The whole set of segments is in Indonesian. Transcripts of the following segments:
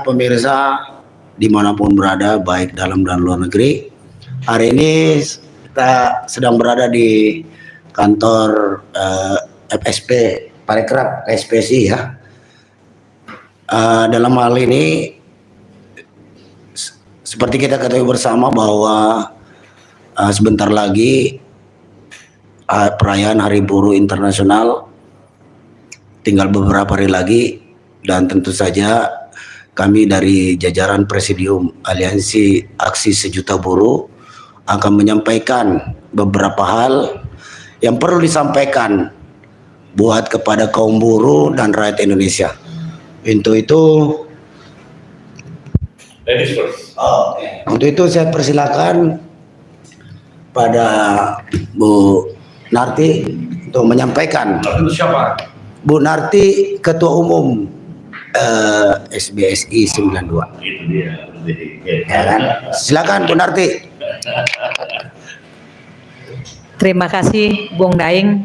pemirsa dimanapun berada, baik dalam dan luar negeri. Hari ini kita sedang berada di kantor FSP Parekraf KSPSI ya. Dalam hal ini seperti kita ketahui bersama bahwa sebentar lagi perayaan Hari Buruh Internasional, tinggal beberapa hari lagi, dan tentu saja kami dari jajaran Presidium Aliansi Aksi Sejuta Buruh akan menyampaikan beberapa hal yang perlu disampaikan buat kepada kaum buruh dan rakyat Indonesia. Untuk itu, untuk itu saya persilakan pada Bu Narti untuk menyampaikan. Siapa? Bu Narti, Ketua Umum SBSI 92. Itu dia. Ya kan? Silakan Bu Narti. Terima kasih Bung Daeng.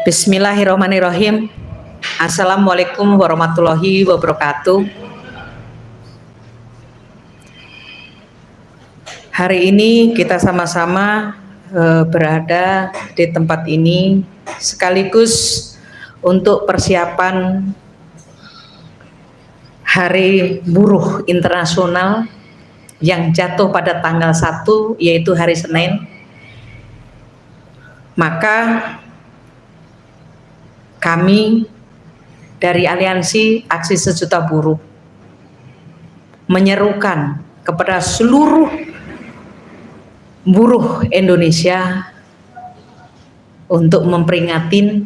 Bismillahirrahmanirrahim. Assalamualaikum warahmatullahi wabarakatuh. Hari ini kita sama-sama berada di tempat ini sekaligus untuk persiapan Hari Buruh Internasional yang jatuh pada tanggal 1, yaitu hari Senin. Maka kami dari Aliansi Aksi Sejuta Buruh menyerukan kepada seluruh buruh Indonesia untuk memperingatin.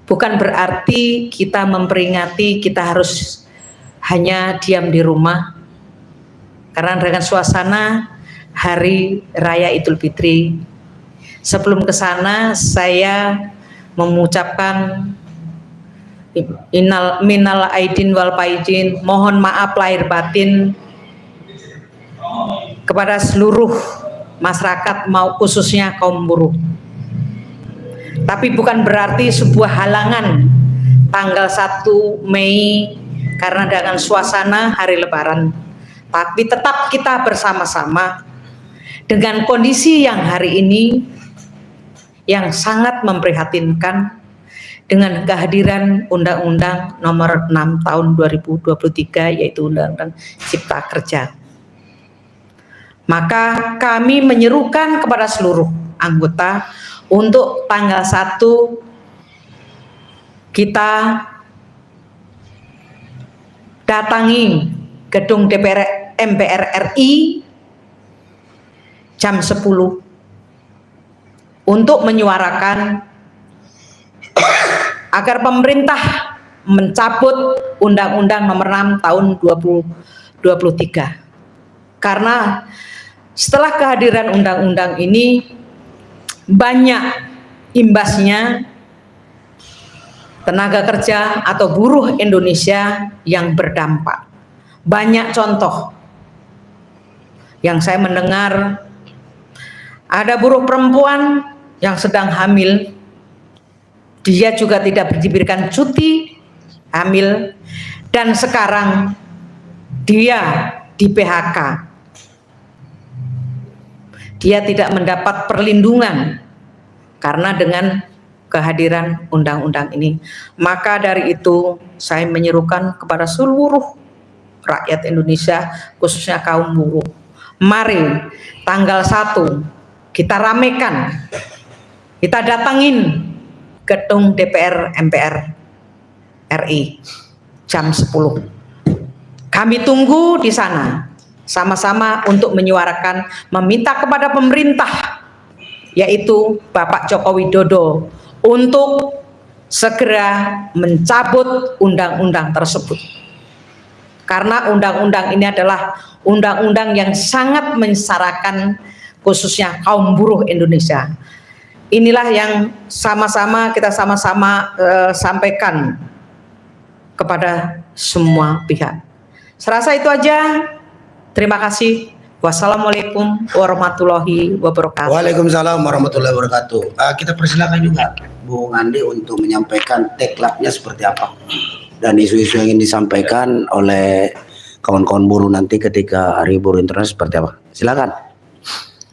Bukan berarti kita memperingati kita harus hanya diam di rumah, karena dengan suasana Hari Raya Idul Fitri. Sebelum ke sana saya mengucapkan minal aidin wal faizin, mohon maaf lahir batin kepada seluruh masyarakat, mau khususnya kaum buruh. Tapi bukan berarti sebuah halangan tanggal 1 Mei karena dengan suasana hari Lebaran. Tapi tetap kita bersama-sama dengan kondisi yang hari ini yang sangat memprihatinkan dengan kehadiran Undang-Undang Nomor 6 Tahun 2023, yaitu Undang-Undang Cipta Kerja. Maka kami menyerukan kepada seluruh anggota untuk tanggal 1 kita datangi gedung DPR MPR RI jam 10 untuk menyuarakan agar pemerintah mencabut Undang-Undang Nomor 6 Tahun 2023. Karena setelah kehadiran undang-undang ini banyak imbasnya tenaga kerja atau buruh Indonesia yang berdampak. Banyak contoh yang saya mendengar, ada buruh perempuan yang sedang hamil, dia juga tidak diberikan cuti hamil, dan sekarang dia di PHK. Dia tidak mendapat perlindungan karena dengan kehadiran undang-undang ini. Maka dari itu saya menyerukan kepada seluruh rakyat Indonesia, khususnya kaum buruh, mari tanggal 1 kita ramekan, kita datangin gedung DPR MPR RI jam 10. Kami tunggu di sana sama-sama untuk menyuarakan, meminta kepada pemerintah, yaitu Bapak Joko Widodo, untuk segera mencabut undang-undang tersebut. Karena undang-undang ini adalah undang-undang yang sangat menyengsarakan khususnya kaum buruh Indonesia. Inilah yang sama-sama kita sampaikan kepada semua pihak. Serasa itu aja. Terima kasih. Wassalamualaikum warahmatullahi wabarakatuh. Waalaikumsalam warahmatullahi wabarakatuh. Kita persilakan juga Bung Andi untuk menyampaikan teklapnya seperti apa. dan isu-isu yang ingin disampaikan oleh kawan-kawan buruh nanti ketika Hari Buruh Internasional seperti apa? Silakan.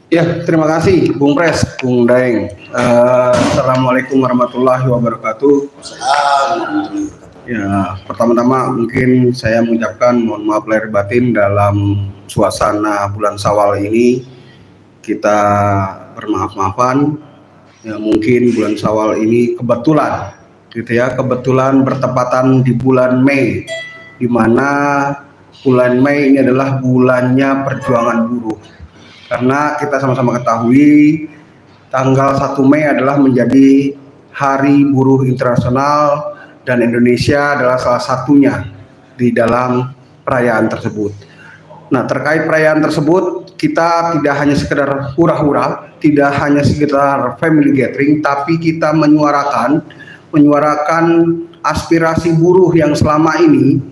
Ya, terima kasih Bung Pres, Bung Daeng. Assalamualaikum warahmatullahi wabarakatuh. Ya, pertama-tama mungkin saya mengucapkan mohon maaf lahir batin dalam suasana bulan Syawal ini kita bermaaf-maafan. Ya, mungkin bulan Syawal ini kebetulan, gitu ya, kebetulan bertepatan di bulan Mei, di mana bulan Mei ini adalah bulannya perjuangan buruh. Karena kita sama-sama ketahui tanggal 1 Mei adalah menjadi Hari Buruh Internasional dan Indonesia adalah salah satunya di dalam perayaan tersebut. Nah, terkait perayaan tersebut kita tidak hanya sekedar hura-hura, tidak hanya sekedar family gathering, tapi kita menyuarakan aspirasi buruh yang selama ini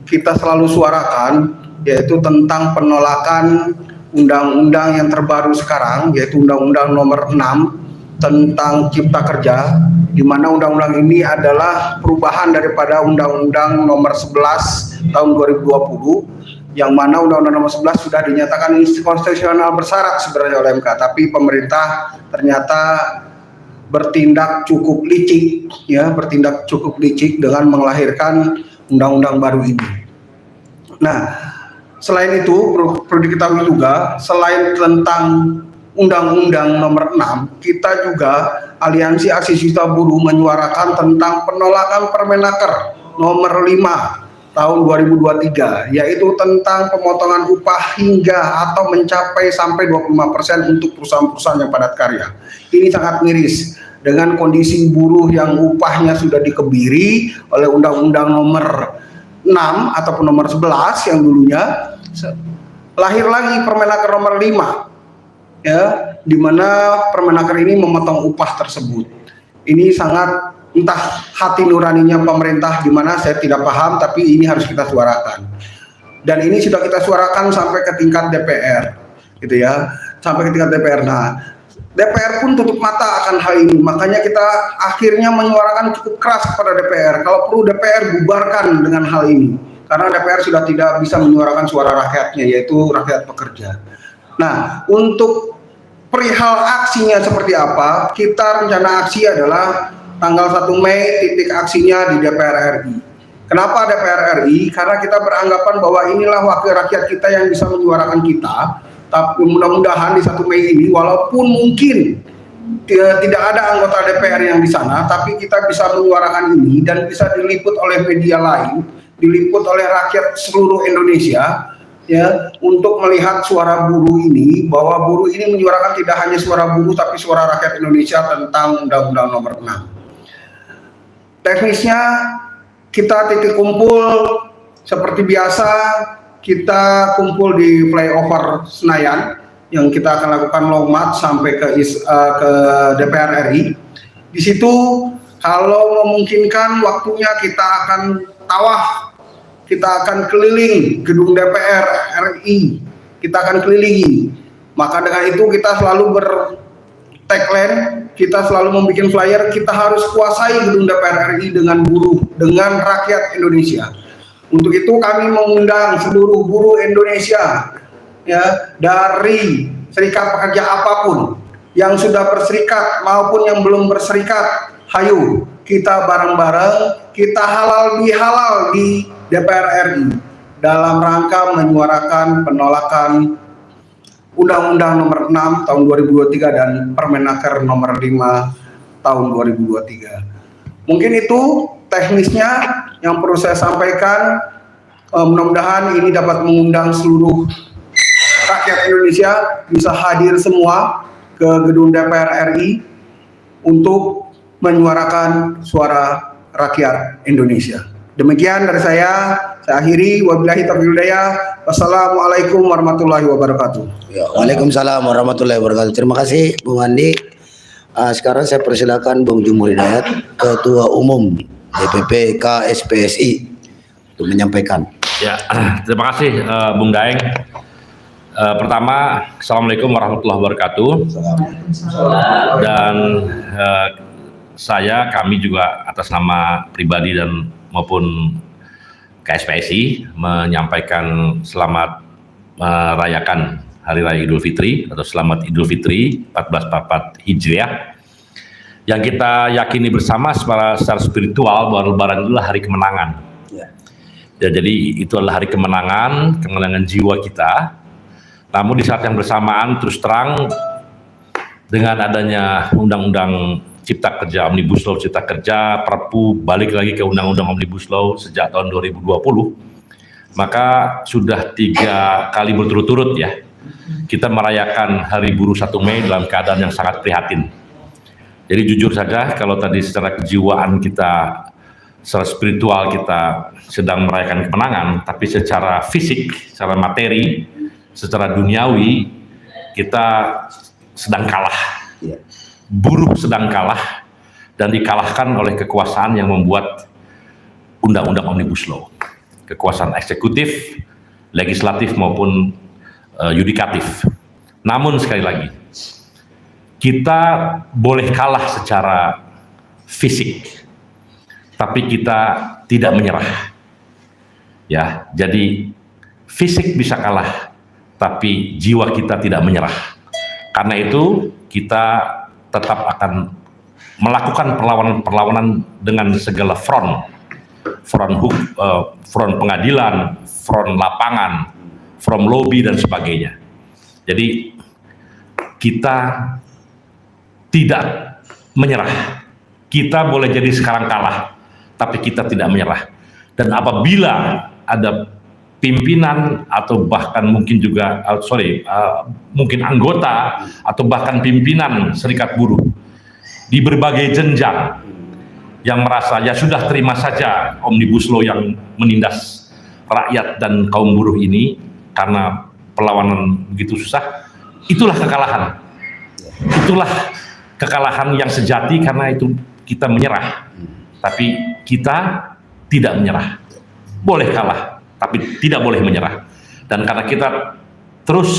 kita selalu suarakan, yaitu tentang penolakan undang-undang yang terbaru sekarang, yaitu Undang-Undang Nomor 6 tentang Cipta Kerja, di mana undang-undang ini adalah perubahan daripada Undang-Undang Nomor 11 tahun 2020, yang mana Undang-Undang Nomor 11 sudah dinyatakan konstitusional bersyarat sebenarnya oleh MK, tapi pemerintah ternyata bertindak cukup licik, ya, bertindak cukup licik dengan melahirkan undang-undang baru ini. Nah, selain itu perlu diketahui juga, selain tentang Undang-Undang Nomor 6, kita juga Aliansi Aksi Siswa Buruh menyuarakan tentang penolakan Permenaker Nomor 5 tahun 2023, yaitu tentang pemotongan upah hingga atau mencapai sampai 25% untuk perusahaan-perusahaan yang padat karya. Ini sangat miris dengan kondisi buruh yang upahnya sudah dikebiri oleh Undang-Undang Nomor 6 ataupun Nomor 11 yang dulunya. Lahir lagi Permenaker Nomor 5, ya, di mana Permenaker ini memotong upah tersebut. Ini sangat, entah hati nuraninya pemerintah di mana saya tidak paham, tapi ini harus kita suarakan. Dan ini sudah kita suarakan sampai ke tingkat DPR, gitu ya, sampai ke tingkat DPR. Nah, DPR pun tutup mata akan hal ini, makanya kita akhirnya menyuarakan cukup keras kepada DPR. Kalau perlu DPR bubarkan dengan hal ini. Karena DPR sudah tidak bisa menyuarakan suara rakyatnya, yaitu rakyat pekerja. Nah, untuk perihal aksinya seperti apa, kita rencana aksi adalah tanggal 1 Mei titik aksinya di DPR RI. Kenapa DPR RI? Karena kita beranggapan bahwa inilah wakil rakyat kita yang bisa menyuarakan kita. Tapi mudah-mudahan di 1 Mei ini, walaupun mungkin tidak ada anggota DPR yang di sana, tapi kita bisa menyuarakan ini dan bisa diliput oleh media lain, diliput oleh rakyat seluruh Indonesia, ya, untuk melihat suara buruh ini, bahwa buruh ini menyuarakan tidak hanya suara buruh tapi suara rakyat Indonesia tentang Undang-Undang Nomor 6. Teknisnya kita titik kumpul seperti biasa, kita kumpul di flyover Senayan yang kita akan lakukan long march sampai ke DPR RI. Di situ kalau memungkinkan waktunya kita akan tawaf, kita akan keliling gedung DPR RI, kita akan kelilingi. Maka dengan itu kita selalu bertagline, kita selalu membuat flyer, kita harus kuasai gedung DPR RI dengan buruh, dengan rakyat Indonesia. Untuk itu kami mengundang seluruh buruh Indonesia, ya, dari serikat pekerja apapun, yang sudah berserikat maupun yang belum berserikat, hayu kita bareng-bareng, kita halal bihalal di DPR RI dalam rangka menyuarakan penolakan Undang-Undang Nomor 6 tahun 2023 dan Permenaker Nomor 5 tahun 2023. Mungkin itu teknisnya yang perlu saya sampaikan. Mudah-mudahan ini dapat mengundang seluruh rakyat Indonesia bisa hadir semua ke gedung DPR RI untuk menyuarakan suara rakyat Indonesia. Demikian dari saya akhiri. Wabillahi taufiq wal hidayah. Wassalamualaikum warahmatullahi wabarakatuh. Ya, Waalaikumsalam warahmatullahi wabarakatuh. Terima kasih Bung Andi. Sekarang saya persilakan Bung Jumur Hidayat, Ketua Umum DPP KSPSI, untuk menyampaikan. Ya, terima kasih Bung Daeng. Pertama, Assalamualaikum warahmatullahi wabarakatuh. Dan kami juga atas nama pribadi dan maupun KSPSI menyampaikan selamat merayakan Hari Raya Idul Fitri atau Selamat Idul Fitri 1444 Hijriah, yang kita yakini bersama secara spiritual bahwa Lebaran adalah hari kemenangan. Ya, jadi itu adalah hari kemenangan jiwa kita. Namun di saat yang bersamaan, terus terang, dengan adanya Undang-Undang Cipta Kerja, Omnibus Law Cipta Kerja, Perpu, balik lagi ke Undang-Undang Omnibus Law sejak tahun 2020, maka sudah 3 kali berturut-turut ya, kita merayakan Hari Buruh 1 Mei dalam keadaan yang sangat prihatin. Jadi jujur saja, kalau tadi secara kejiwaan kita, secara spiritual kita sedang merayakan kemenangan, tapi secara fisik, secara materi, secara duniawi, kita sedang kalah. Buruh sedang kalah dan dikalahkan oleh kekuasaan yang membuat Undang-Undang Omnibus Law. Kekuasaan eksekutif, legislatif maupun yudikatif. Namun sekali lagi, kita boleh kalah secara fisik, tapi kita tidak menyerah. Ya, jadi fisik bisa kalah, tapi jiwa kita tidak menyerah. Karena itu kita tetap akan melakukan perlawanan dengan segala front pengadilan, front lapangan, front lobby dan sebagainya. Jadi kita tidak menyerah. Kita boleh jadi sekarang kalah, tapi kita tidak menyerah. Dan apabila ada pimpinan atau bahkan mungkin juga mungkin anggota atau bahkan pimpinan serikat buruh di berbagai jenjang yang merasa ya sudah terima saja Omnibus Law yang menindas rakyat dan kaum buruh ini karena perlawanan begitu susah, itulah kekalahan. Itulah kekalahan yang sejati, karena itu kita menyerah, tapi kita tidak menyerah. Boleh kalah, tapi tidak boleh menyerah. Dan karena kita terus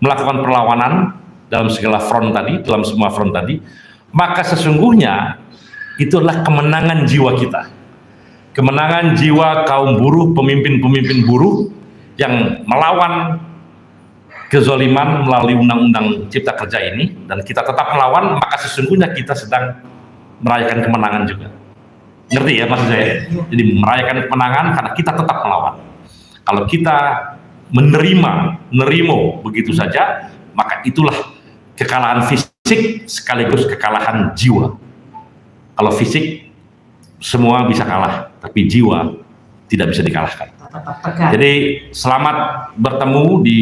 melakukan perlawanan dalam segala front tadi, dalam semua front tadi, maka sesungguhnya itu adalah kemenangan jiwa kita. Kemenangan jiwa kaum buruh, pemimpin-pemimpin buruh yang melawan kezaliman melalui Undang-Undang Cipta Kerja ini, dan kita tetap melawan, maka sesungguhnya kita sedang merayakan kemenangan juga. Ngerti ya maksud saya? Jadi merayakan kemenangan karena kita tetap melawan. Kalau kita menerima begitu saja, maka itulah kekalahan fisik sekaligus kekalahan jiwa. Kalau fisik semua bisa kalah, tapi jiwa tidak bisa dikalahkan. Jadi selamat bertemu di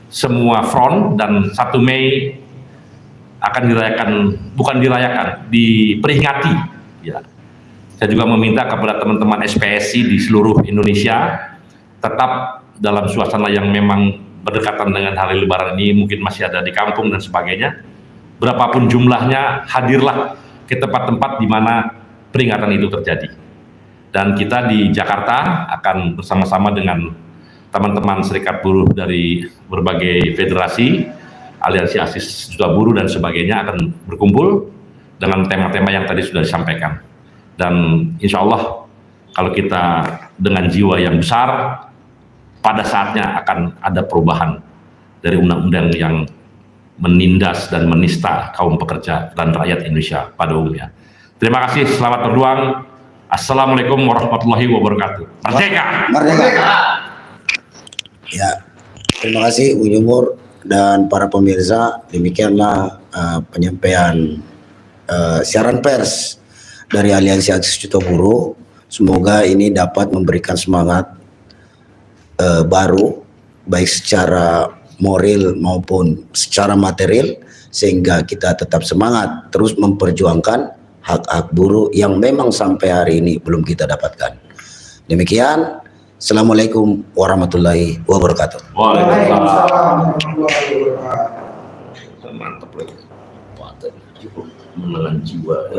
semua front, dan 1 Mei akan diperingati ya. Saya juga meminta kepada teman-teman SPSI di seluruh Indonesia tetap dalam suasana yang memang berdekatan dengan hari Lebaran ini, mungkin masih ada di kampung dan sebagainya. Berapapun jumlahnya, hadirlah ke tempat-tempat di mana peringatan itu terjadi. Dan kita di Jakarta akan bersama-sama dengan teman-teman serikat buruh dari berbagai federasi, aliansi asis juta buruh dan sebagainya akan berkumpul dengan tema-tema yang tadi sudah disampaikan. Dan insya Allah kalau kita dengan jiwa yang besar, pada saatnya akan ada perubahan dari undang-undang yang menindas dan menista kaum pekerja dan rakyat Indonesia pada umumnya. Terima kasih, selamat berjuang. Assalamualaikum warahmatullahi wabarakatuh. Merdeka! Merdeka! Ya, terima kasih Bu Jumur dan para pemirsa. Demikianlah penyampaian siaran pers dari Aliansi Aksi Juta Buruh. Semoga ini dapat memberikan semangat baru, baik secara moral maupun secara material, sehingga kita tetap semangat terus memperjuangkan hak-hak buruh yang memang sampai hari ini belum kita dapatkan. Demikian, Assalamualaikum warahmatullahi wabarakatuh. Waalaikumsalam. Mantap lagi. Menelan jiwa.